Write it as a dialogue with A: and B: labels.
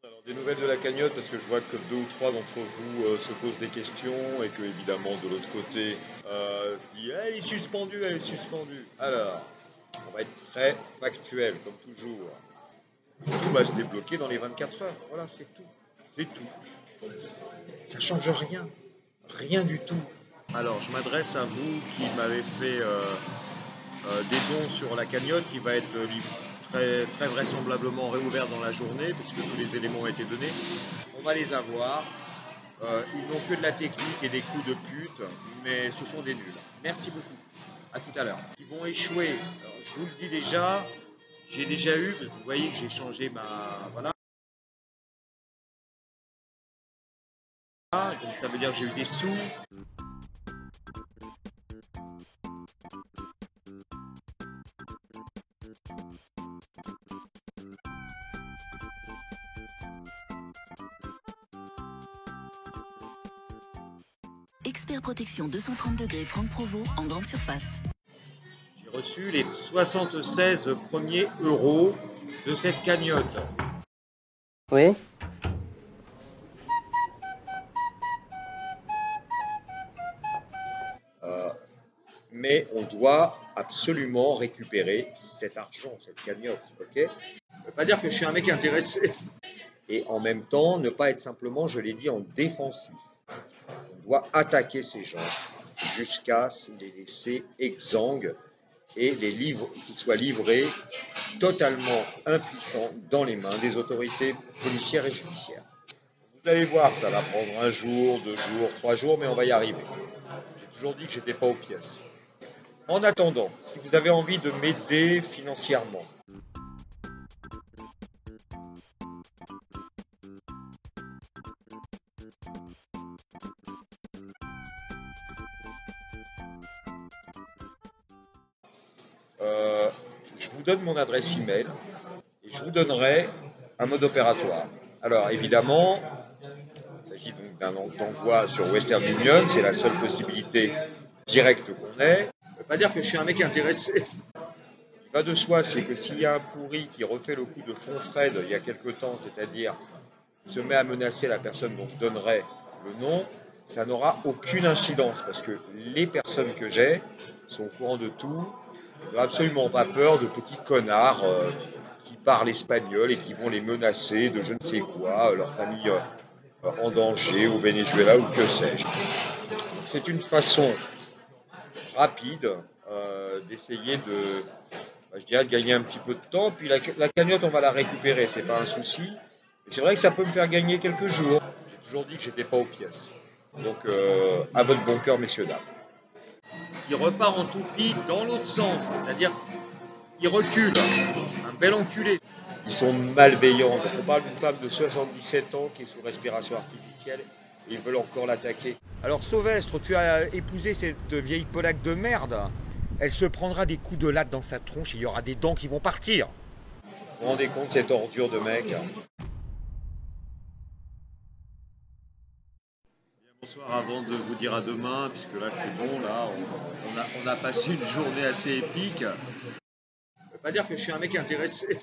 A: Alors, des nouvelles de la cagnotte, parce que je vois que deux ou trois d'entre vous se posent des questions et que, évidemment, de l'autre côté, se dit elle est suspendue, elle est suspendue. Alors, on va être très factuel, comme toujours. Tout va se débloquer dans les 24 heures. Voilà, c'est tout. C'est tout. Ça change rien. Rien du tout. Alors, je m'adresse à vous qui m'avez fait des dons sur la cagnotte qui va être très, très vraisemblablement réouverte dans la journée, puisque tous les éléments ont été donnés. On va les avoir. Ils n'ont que de la technique et des coups de pute, mais ce sont des nuls. Merci beaucoup. À tout à l'heure. Ils vont échouer. Alors, je vous le dis déjà, j'ai déjà eu, vous voyez que j'ai changé ma... Voilà. Donc ça veut dire que j'ai eu des sous.
B: Expert protection 230 degrés Franck Provost en grande surface.
A: J'ai reçu les 76 premiers euros de cette cagnotte.
C: Oui.
A: Mais on doit absolument récupérer cet argent, cette cagnotte, ok? Ça ne veut pas dire que je suis un mec intéressé. Et en même temps, ne pas être simplement, je l'ai dit, en défensif. On doit attaquer ces gens jusqu'à les laisser exsangues et qu'ils soient livrés totalement impuissants dans les mains des autorités policières et judiciaires. Vous allez voir, ça va prendre un jour, 2 jours, 3 jours, mais on va y arriver. J'ai toujours dit que j'étais pas aux pièces. En attendant, si vous avez envie de m'aider financièrement, je vous donne mon adresse email et je vous donnerai un mode opératoire. Alors évidemment, il s'agit donc d'un envoi sur Western Union, c'est la seule possibilité directe qu'on ait. Ça ne veut pas dire que je suis un mec intéressé. Il va de soi, c'est que s'il y a un pourri qui refait le coup de Fonfred il y a quelque temps, c'est-à-dire qui se met à menacer la personne dont je donnerai le nom, ça n'aura aucune incidence parce que les personnes que j'ai sont au courant de tout, n'ont absolument pas peur de petits connards qui parlent espagnol et qui vont les menacer de je ne sais quoi, leur famille en danger au Venezuela ou que sais-je. C'est une façon rapide d'essayer de, je dirais, de gagner un petit peu de temps. Puis la cagnotte, on va la récupérer, c'est pas un souci. Et c'est vrai que ça peut me faire gagner quelques jours. J'ai toujours dit que j'étais pas aux pièces. Donc, à votre bon cœur, messieurs, dames. Il repart en toupie dans l'autre sens, c'est-à-dire il recule. Un bel enculé. Ils sont malveillants. On parle d'une femme de 77 ans qui est sous respiration artificielle et ils veulent encore l'attaquer. Alors Sauvestre, tu as épousé cette vieille polaque de merde. Elle se prendra des coups de latte dans sa tronche et il y aura des dents qui vont partir. Vous vous rendez compte, cette ordure de mec? Bonsoir, avant de vous dire à demain, puisque là c'est bon, là on a passé une journée assez épique. Ça ne veut pas dire que je suis un mec intéressé.